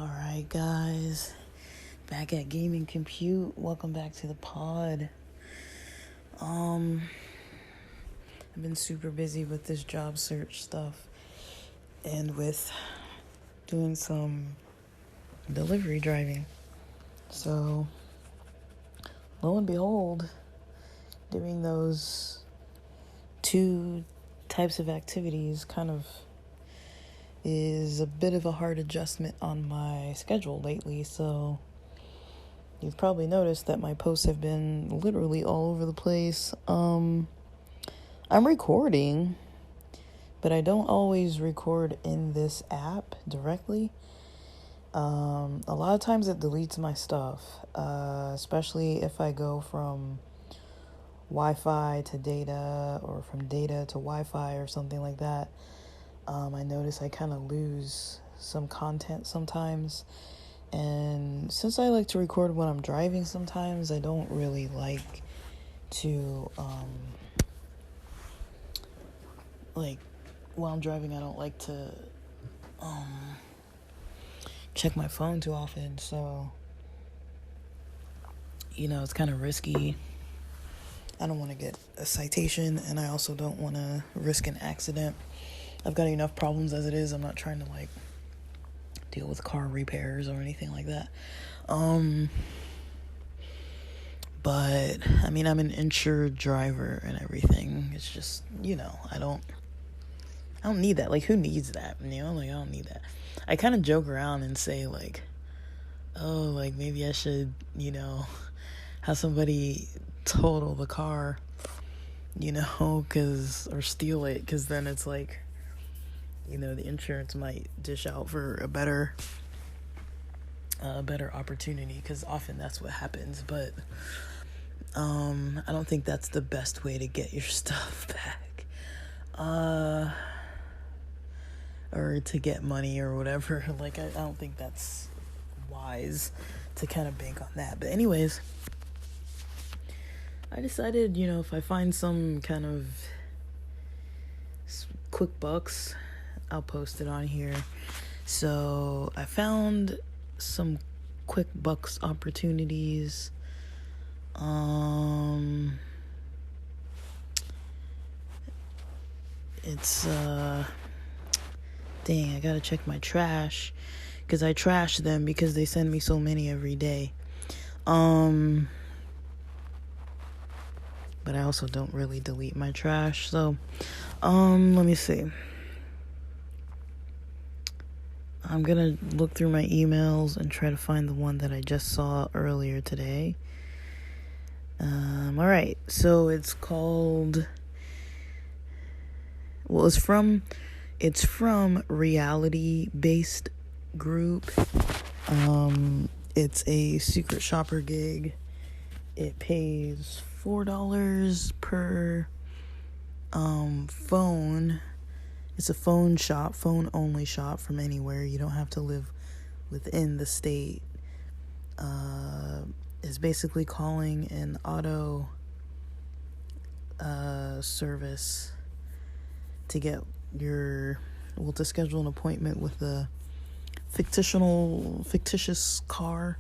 Alright guys, back at Gaming Compute. Welcome back to the pod. I've been super busy with this job search stuff and with doing some delivery driving. So, lo and behold, doing those two types of activities kind of is a bit of a hard adjustment on my schedule lately. So you've probably noticed that my posts have been literally all over the place. I'm recording, but I don't always record in this app directly. A lot of times it deletes my stuff, especially if I go from Wi-Fi to data or from data to Wi-Fi or something like that. I notice I kind of lose some content sometimes. And since I like to record when I'm driving sometimes, I don't really like to, while I'm driving, I don't like to, check my phone too often. So, it's kind of risky. I don't want to get a citation, and I also don't want to risk an accident. I've got enough problems as it is. I'm not trying to deal with car repairs or anything like that. But I mean, I'm an insured driver and everything. It's just, I don't need that. Who needs that? I don't need that. I kind of joke around and say maybe I should, have somebody total the car, or steal it, because then it's the insurance might dish out for a better opportunity, because often that's what happens. But I don't think that's the best way to get your stuff back, or to get money or whatever. I don't think that's wise to kind of bank on that. But anyways, I decided, if I find some kind of quick bucks, I'll post it on here. So I found some quick bucks opportunities. It's dang, I gotta check my trash, because I trash them because they send me so many every day. But I also don't really delete my trash. So let me see. I'm gonna look through my emails and try to find the one that I just saw earlier today. Alright, so it's called, it's from Reality Based Group. It's a secret shopper gig. It pays $4 per phone. It's a phone only shop from anywhere. You don't have to live within the state. It's basically calling an auto service to get to schedule an appointment with a fictitious car.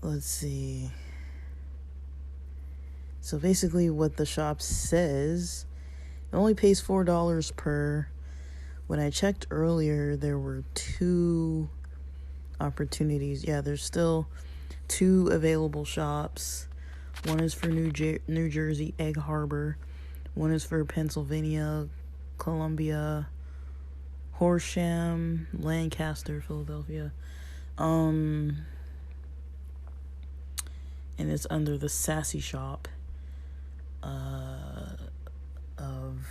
Let's see. So basically what the shop says, it only pays $4 per. When I checked earlier, there were 2 opportunities. Yeah, there's still 2 available shops. One is for New Jersey, Egg Harbor. One is for Pennsylvania, Columbia, Horsham, Lancaster, Philadelphia. And it's under the Sassy Shop of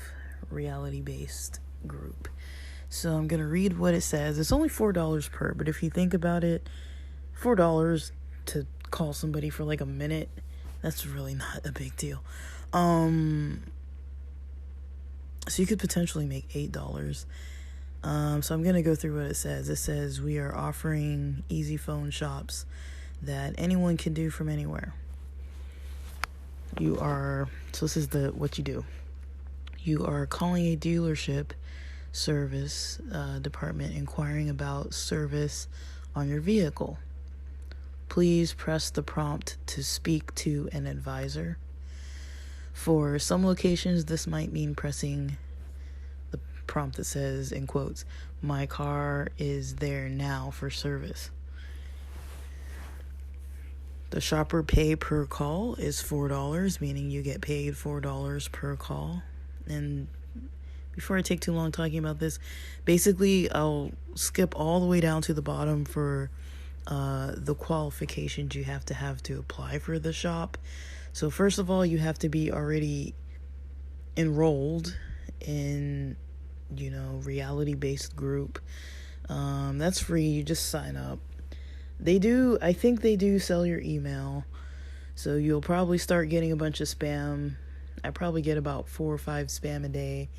Reality Based Group. So I'm going to read what it says. It's only $4 per, but if you think about it, $4 to call somebody for a minute, that's really not a big deal. So you could potentially make $8. So I'm going to go through what it says. It says, we are offering easy phone shops that anyone can do from anywhere. So this is what you do. You are calling a dealership service department inquiring about service on your vehicle. Please press the prompt to speak to an advisor. For some locations, this might mean pressing the prompt that says, in quotes, "My car is there now for service." The shopper pay per call is $4, meaning you get paid $4 per call. And before I take too long talking about this, basically I'll skip all the way down to the bottom for the qualifications you have to apply for the shop. So first of all, you have to be already enrolled in, reality-based group. That's free. You just sign up. I think they do sell your email. So you'll probably start getting a bunch of spam. I probably get about 4 or 5 spam a day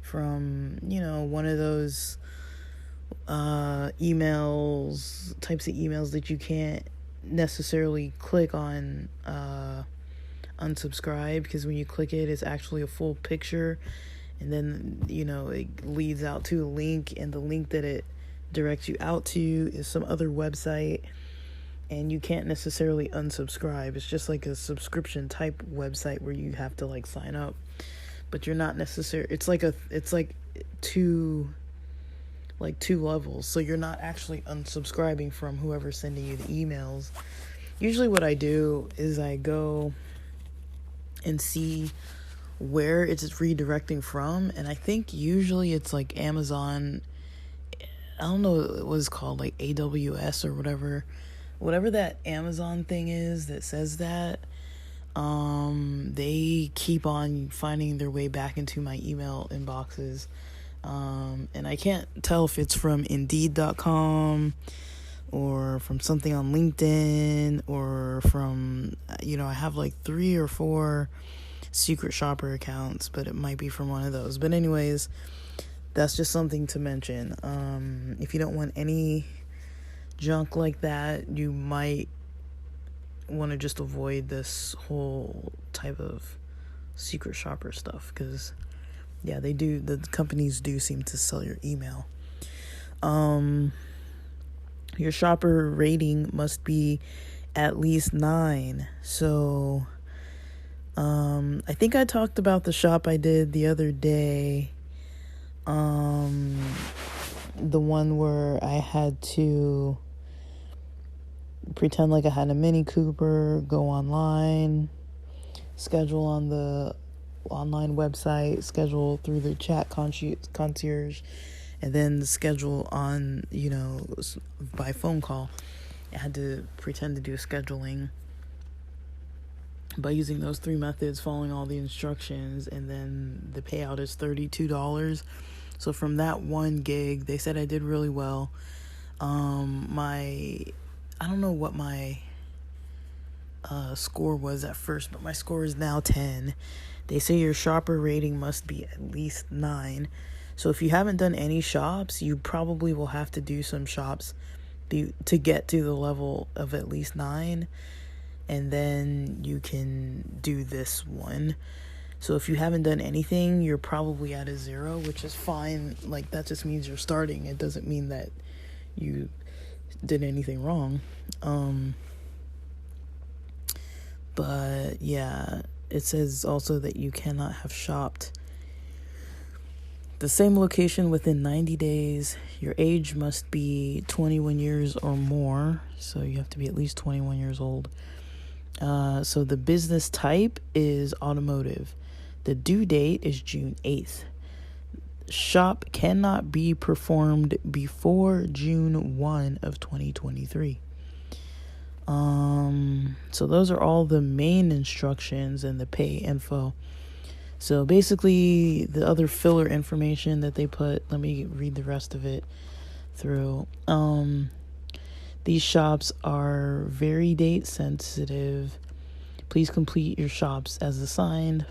from, one of those types of emails that you can't necessarily click on unsubscribe, because when you click it, it's actually a full picture, and then it leads out to a link, and the link that it directs you out to is some other website, and you can't necessarily unsubscribe. It's just like a subscription type website where you have to sign up, but you're not necessarily, it's like two levels, so you're not actually unsubscribing from whoever's sending you the emails. Usually what I do is I go and see where it's redirecting from, and I think usually it's like Amazon. I don't know what it's called, like AWS or whatever that Amazon thing is that says that. They keep on finding their way back into my email inboxes. And I can't tell if it's from Indeed.com or from something on LinkedIn or from, I have 3 or 4 secret shopper accounts, but it might be from one of those. But anyways, that's just something to mention. If you don't want any junk like that, you might want to just avoid this whole type of secret shopper stuff, because the companies do seem to sell your email. Your shopper rating must be at least 9. So I think I talked about the shop I did the other day, the one where I had to pretend like I had a Mini Cooper, go online, schedule on the online website, schedule through the chat concierge, and then schedule on, by phone call. I had to pretend to do scheduling by using those 3 methods, following all the instructions, and then the payout is $32. So from that one gig, they said I did really well. I don't know what my score was at first, but my score is now 10. They say your shopper rating must be at least 9. So if you haven't done any shops, you probably will have to do some shops to get to the level of at least 9. And then you can do this one. So if you haven't done anything, you're probably at a 0, which is fine. That just means you're starting. It doesn't mean that you did anything wrong. But yeah, it says also that you cannot have shopped the same location within 90 days. Your age must be 21 years or more, so you have to be at least 21 years old. So the business type is automotive. The due date is June 8th. Shop cannot be performed before June 1 of 2023. So those are all the main instructions and the pay info. So basically, the other filler information that they put, let me read the rest of it through. These shops are very date sensitive. Please complete your shops as assigned.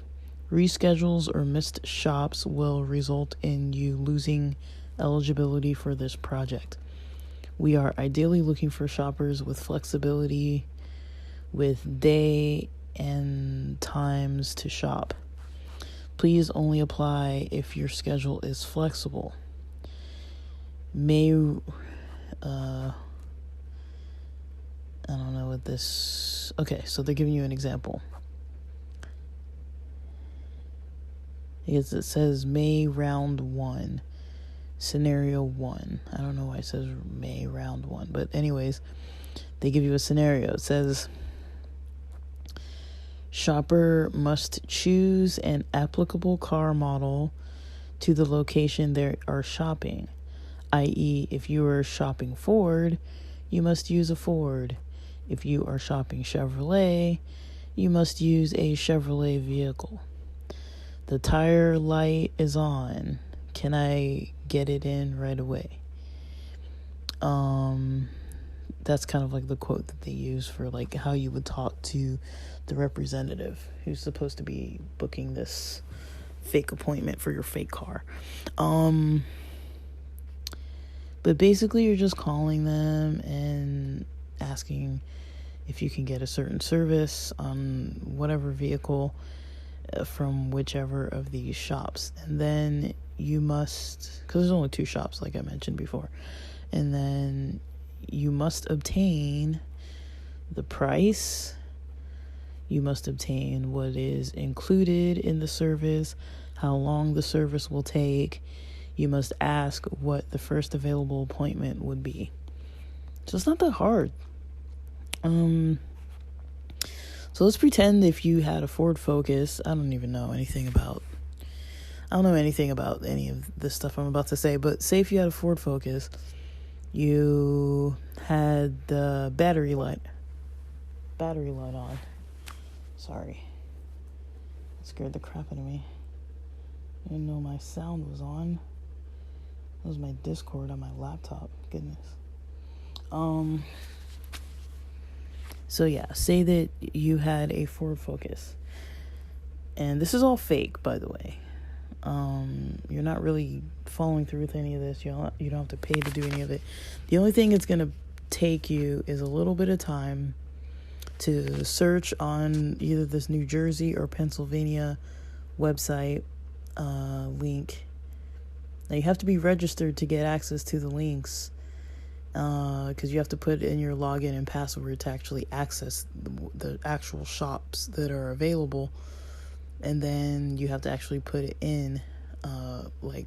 Reschedules or missed shops will result in you losing eligibility for this project. We are ideally looking for shoppers with flexibility with day and times to shop. Please only apply if your schedule is flexible. I don't know what this... Okay, so they're giving you an example. It says May round 1, scenario 1. I don't know why it says May round 1, but anyways, they give you a scenario. It says, shopper must choose an applicable car model to the location they are shopping, i.e., if you are shopping Ford, you must use a Ford. If you are shopping Chevrolet, you must use a Chevrolet vehicle. The tire light is on. Can I get it in right away? That's kind of like the quote that they use for like how you would talk to the representative who's supposed to be booking this fake appointment for your fake car. But basically you're just calling them and asking if you can get a certain service on whatever vehicle from whichever of these shops. And then you must, because there's only 2 shops like I mentioned before, and then you must obtain the price, you must obtain what is included in the service, how long the service will take. You must ask what the first available appointment would be. So it's not that hard. So let's pretend if you had a Ford Focus. I don't know anything about any of this stuff I'm about to say, but say if you had a Ford Focus, you had the battery light on. Sorry. It scared the crap out of me. I didn't know my sound was on. That was my Discord on my laptop. Goodness. So yeah, say that you had a Ford Focus. And this is all fake, by the way. You're not really following through with any of this. You don't have to pay to do any of it. The only thing it's going to take you is a little bit of time to search on either this New Jersey or Pennsylvania website link. Now you have to be registered to get access to the links, because you have to put in your login and password to actually access the actual shops that are available. And then you have to actually put it in, you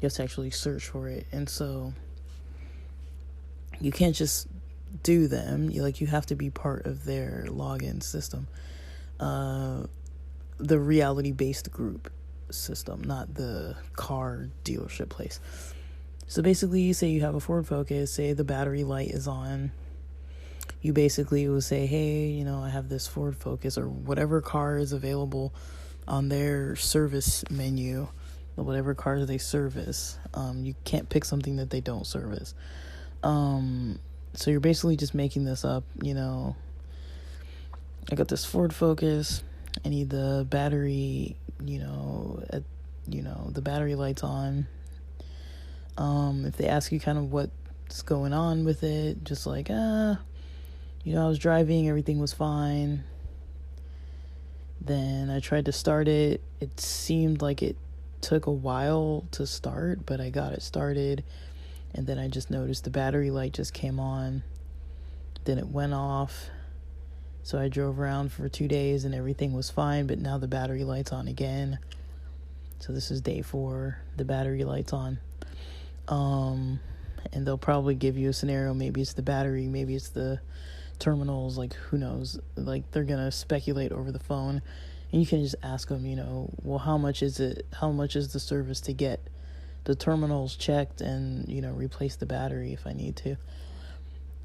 have to actually search for it. And so you can't just do them. You have to be part of their login system. The reality-based group system, not the car dealership place. So basically, say you have a Ford Focus, say the battery light is on. You basically will say, hey, I have this Ford Focus, or whatever car is available on their service menu, or whatever cars they service. You can't pick something that they don't service. So you're basically just making this up, I got this Ford Focus. I need the battery, the battery light's on. If they ask you kind of what's going on with it, just like, I was driving, everything was fine. Then I tried to start it. It seemed like it took a while to start, but I got it started. And then I just noticed the battery light just came on. Then it went off. So I drove around for 2 days and everything was fine, but now the battery light's on again. So this is day 4. The battery light's on. And they'll probably give you a scenario. Maybe it's the battery, maybe it's the terminals, who knows. They're gonna speculate over the phone, and you can just ask them, well, how much is it? How much is the service to get the terminals checked and, replace the battery if I need to?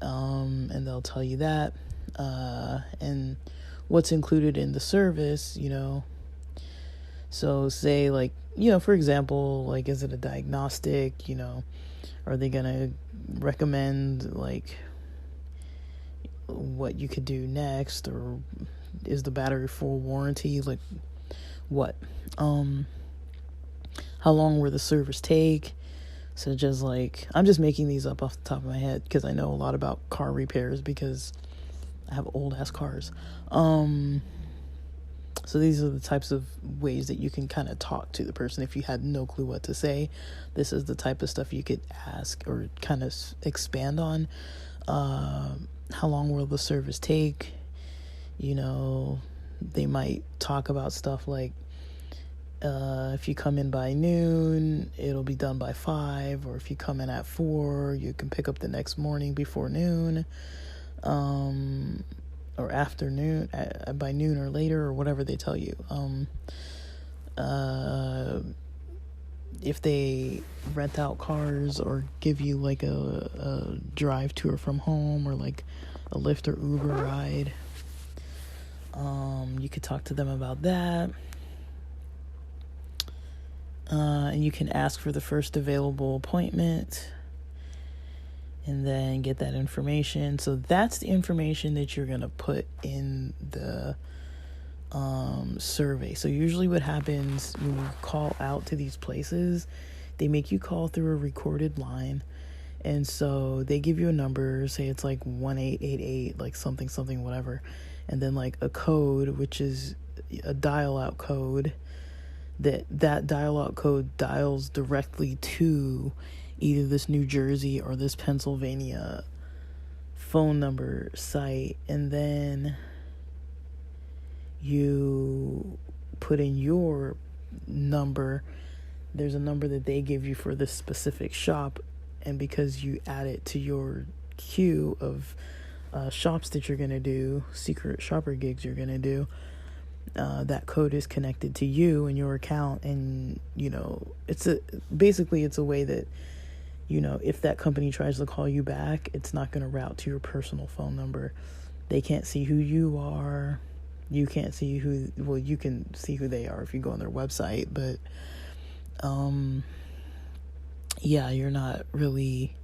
And they'll tell you that, and what's included in the service, So say for example, is it a diagnostic, are they going to recommend what you could do next, or is the battery full warranty? What? How long will the service take? So just like, I'm just making these up off the top of my head because I know a lot about car repairs because I have old ass cars. So these are the types of ways that you can kind of talk to the person. If you had no clue what to say, this is the type of stuff you could ask or kind of expand on. How long will the service take? You know, they might talk about stuff like, if you come in by noon, it'll be done by 5, or if you come in at 4, you can pick up the next morning before noon, or afternoon, by noon or later, or whatever they tell you. If they rent out cars or give you like a drive to or from home, or like a Lyft or Uber ride, you could talk to them about that. And you can ask for the first available appointment and then get that information. So that's the information that you're going to put in the survey. So usually what happens when you call out to these places, they make you call through a recorded line. And so they give you a number, say it's like 1888, like something, whatever. And then like a code, which is a dial out code. That dial out code dials directly to either this New Jersey or this Pennsylvania phone number site, and then you put in your number. There's a number that they give you for this specific shop, and because you add it to your queue of shops that you're gonna do, secret shopper gigs you're gonna do, that code is connected to you and your account. And you know, it's a way that, you know, if that company tries to call you back, it's not going to route to your personal phone number. They can't see who you are. You can't see you can see who they are if you go on their website, but yeah, you're not really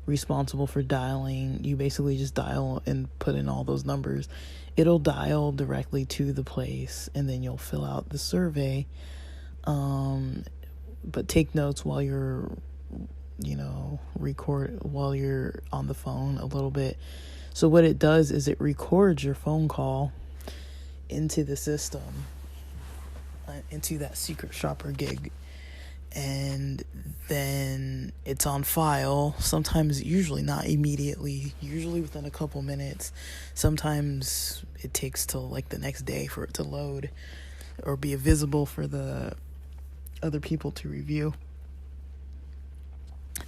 responsible for dialing. You basically just dial and put in all those numbers. It'll dial directly to the place, and then you'll fill out the survey. But take notes while you're, record while you're on the phone a little bit. So what it does is it records your phone call into the system, into that secret shopper gig, and then it's on file. Sometimes, usually not immediately, usually within a couple minutes. Sometimes it takes till like the next day for it to load or be visible for the other people to review.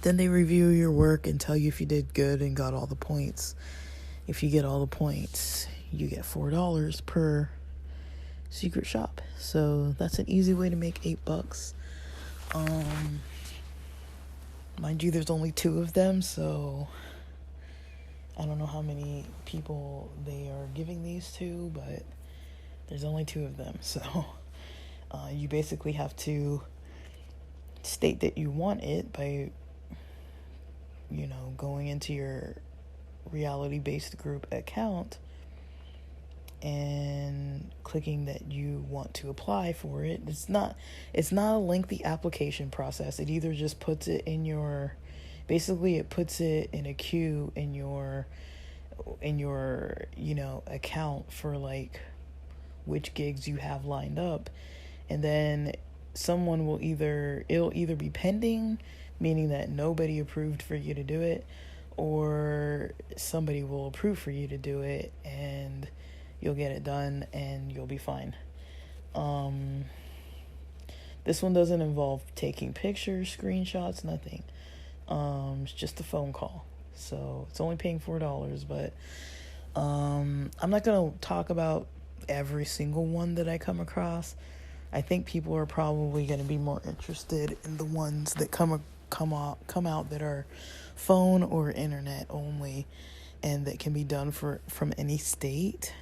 Then they review your work and tell you if you did good and got all the points. If you get all the points, you get $4 per secret shop. So that's an easy way to make $8. Mind you, there's only 2 of them, so I don't know how many people they are giving these to, but there's only 2 of them. So you basically have to state that you want it by, going into your reality-based group account and clicking that you want to apply for it. It's not a lengthy application process. It either just puts it in your, it puts it in a queue in your account for like which gigs you have lined up, and then it'll either be pending, meaning that nobody approved for you to do it, or somebody will approve for you to do it, and you'll get it done and you'll be fine. This one doesn't involve taking pictures, screenshots, nothing. It's just a phone call. So it's only paying $4, but I'm not going to talk about every single one that I come across. I think people are probably going to be more interested in the ones that come out that are phone or internet only, and that can be done from any state.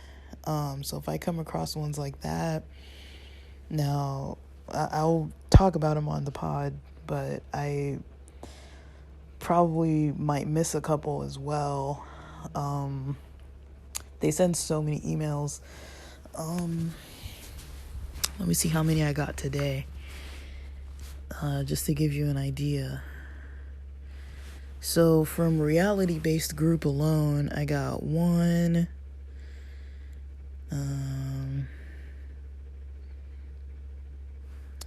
So if I come across ones like that, now I'll talk about them on the pod, but I probably might miss a couple as well. They send so many emails. Let me see how many I got today, just to give you an idea. So from reality-based group alone, I got one.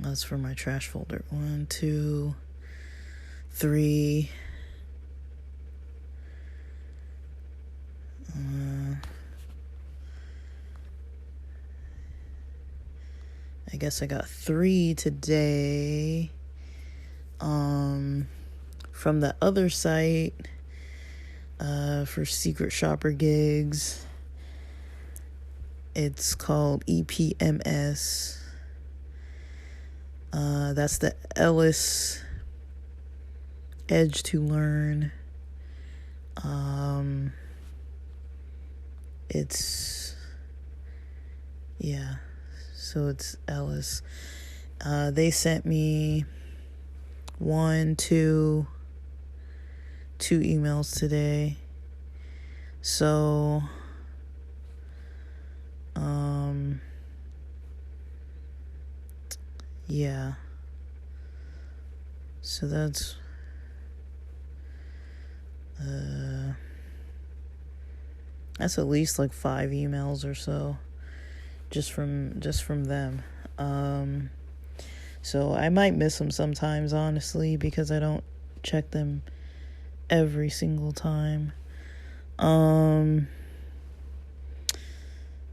That's for my trash folder. 1, 2, 3. I guess I got 3 today. From the other site, for secret shopper gigs. It's called EPMS. That's the Ellis Edge to Learn. So it's Ellis. They sent me 2 emails today. So, yeah. So that's at least like 5 emails or so just from them. So I might miss them sometimes, honestly, because I don't check them every single time.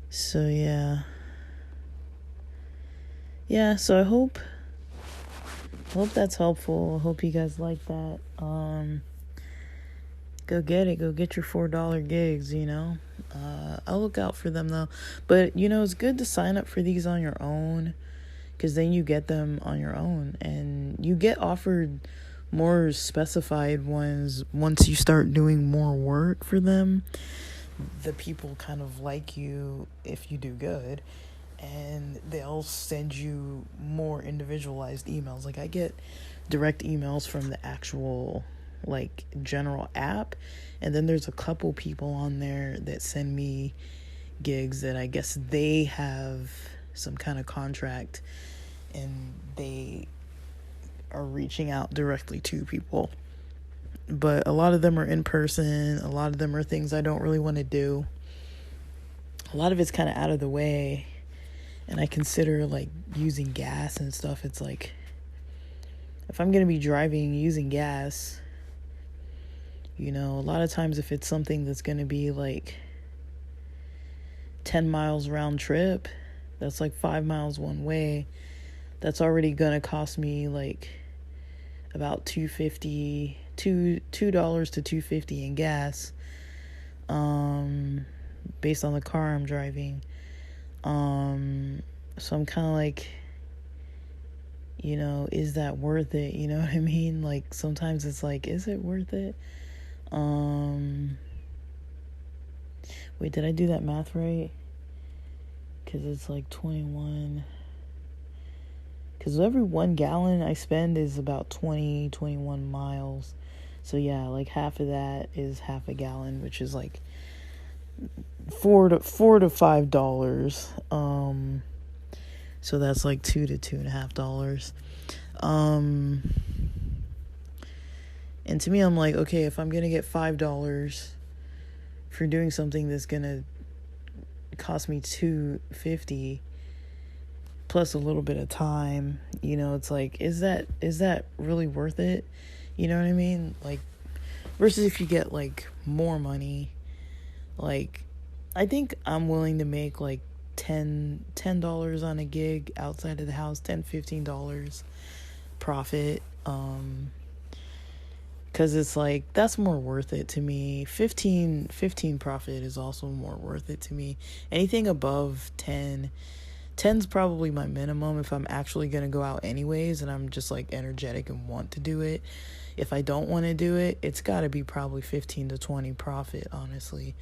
So yeah, so I hope that's helpful. I hope you guys like that. Go get it. Go get your $4 gigs, I'll look out for them though. But it's good to sign up for these on your own, because then you get them on your own and you get offered more specified ones once you start doing more work for them. The people kind of like you if you do good, and they'll send you more individualized emails. Like I get direct emails from the actual like general app, and then there's a couple people on there that send me gigs that I guess they have some kind of contract and they are reaching out directly to people. But a lot of them are in person. A lot of them are things I don't really want to do. A lot of it's kind of out of the way. And I consider like using gas and stuff. It's like, if I'm going to be driving using gas, a lot of times if it's something that's going to be like 10 miles round trip, that's like 5 miles one way, that's already going to cost me like about $2.50 to $2.50 in gas, based on the car I'm driving. So I'm kind of like, is that worth it? You know what I mean? Like sometimes it's like, is it worth it? Wait, did I do that math right? Because it's like 21. Because every 1 gallon I spend is about 21 miles. So yeah, like half of that is half a gallon, which is like $4 to $5. So that's like $2 to $2.50. And to me, I'm like, okay, if I'm gonna get $5 for doing something that's gonna cost me $2.50 plus a little bit of time, it's like, is that really worth it? You know what I mean? Like, versus if you get like more money, like I think I'm willing to make like $10 on a gig outside of the house, $15 profit, because it's like, that's more worth it to me. 15 profit is also more worth it to me. Anything above 10's probably my minimum if I'm actually going to go out anyways and I'm just like energetic and want to do it. If I don't want to do it, it's got to be probably 15 to 20 profit, honestly.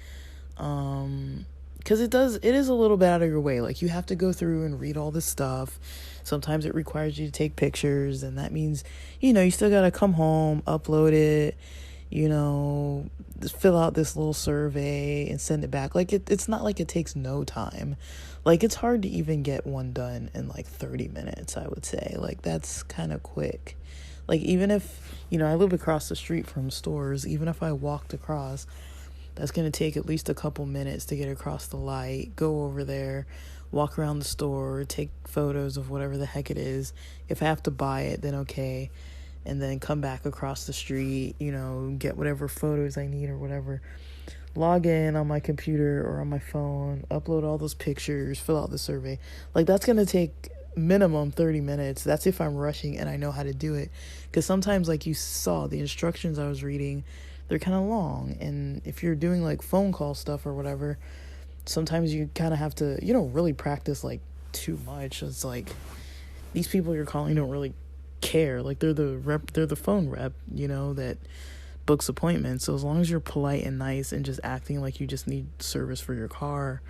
Because it is a little bit out of your way. Like, you have to go through and read all this stuff. Sometimes it requires you to take pictures, and that means, you still got to come home, upload it, fill out this little survey and send it back. Like, it's not like it takes no time. Like, it's hard to even get one done in like 30 minutes, I would say. Like, that's kind of quick. Like, even if, I live across the street from stores, even if I walked across, that's going to take at least a couple minutes to get across the light, go over there, walk around the store, take photos of whatever the heck it is. If I have to buy it, then okay. And then come back across the street, get whatever photos I need or whatever. Log in on my computer or on my phone, upload all those pictures, fill out the survey. Like, that's going to take minimum 30 minutes. That's if I'm rushing and I know how to do it. Because sometimes, like you saw, the instructions I was reading, they're kind of long. And if you're doing like phone call stuff or whatever, sometimes you kind of have to, really practice like too much. It's like, these people you're calling don't really care. Like, they're the phone rep, that books appointments. So as long as you're polite and nice and just acting like you just need service for your car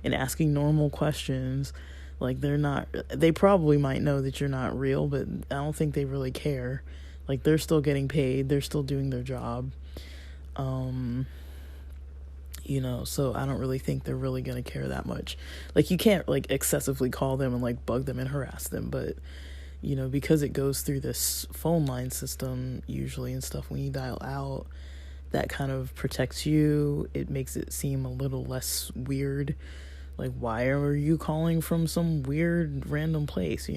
and asking normal questions, like, they probably might know that you're not real, but I don't think they really care. Like, they're still getting paid, they're still doing their job. So I don't really think they're really gonna care that much. Like, you can't like excessively call them and like bug them and harass them, but because it goes through this phone line system usually and stuff, when you dial out, that kind of protects you. It makes it seem a little less weird. Like, why are you calling from some weird random place,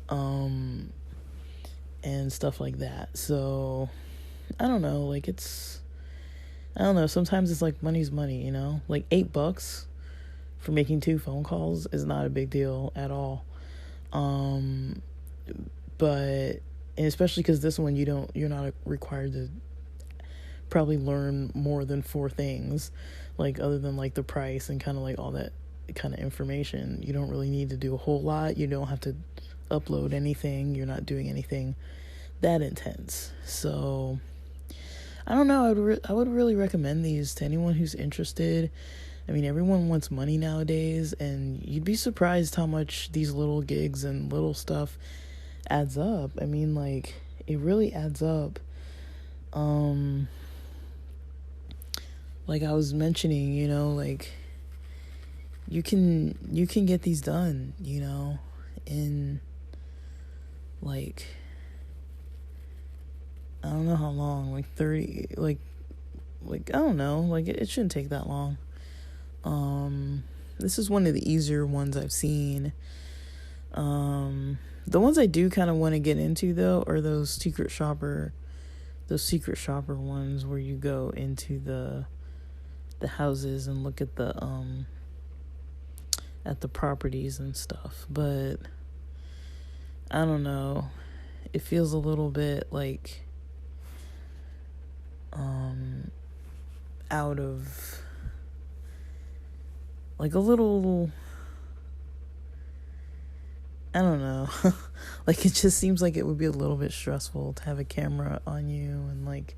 and stuff like that. So I don't know, like, sometimes it's like money's money, like $8 for making 2 phone calls is not a big deal at all. But, and especially because this one, you're not required to probably learn more than 4 things, like, other than like the price and kind of like all that kind of information. You don't really need to do a whole lot. You don't have to upload anything. You're not doing anything that intense. So I don't know. I would really recommend these to anyone who's interested. I mean, everyone wants money nowadays, and you'd be surprised how much these little gigs and little stuff adds up. I mean, like, it really adds up. Like I was mentioning, like, you can get these done, in like, I don't know how long, like 30, like I don't know, like it shouldn't take that long. This is one of the easier ones I've seen. The ones I do kind of want to get into though are those secret shopper ones where you go into the houses and look at the properties and stuff. But I don't know, it feels a little bit like out of, like, a little, I don't know. Like, it just seems like it would be a little bit stressful to have a camera on you, and like,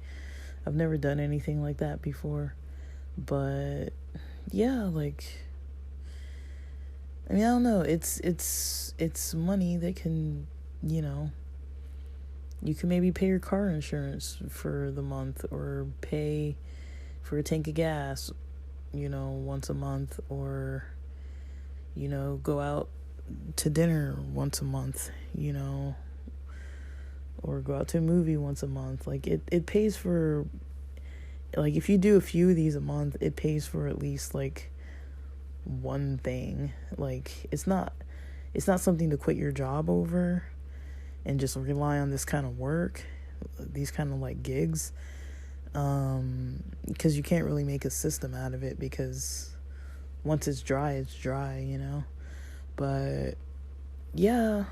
I've never done anything like that before. But yeah, like, I mean, I don't know, it's money that can, you can maybe pay your car insurance for the month, or pay for a tank of gas, once a month, or, go out to dinner once a month, or go out to a movie once a month. Like, it pays for, like, if you do a few of these a month, it pays for at least like one thing. Like, it's not something to quit your job over and just rely on this kind of work, these kind of like gigs, because you can't really make a system out of it, because once it's dry, But yeah,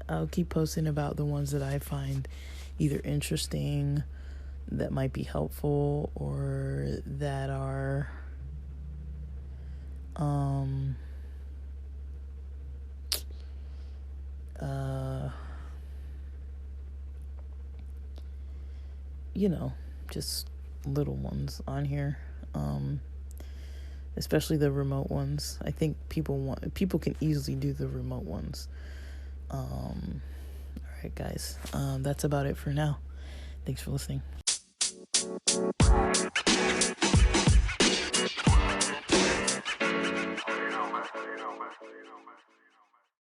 I'll keep posting about the ones that I find either interesting, that might be helpful, or that are just little ones on here, especially the remote ones. I think people can easily do the remote ones. All right, guys, that's about it for now. Thanks for listening.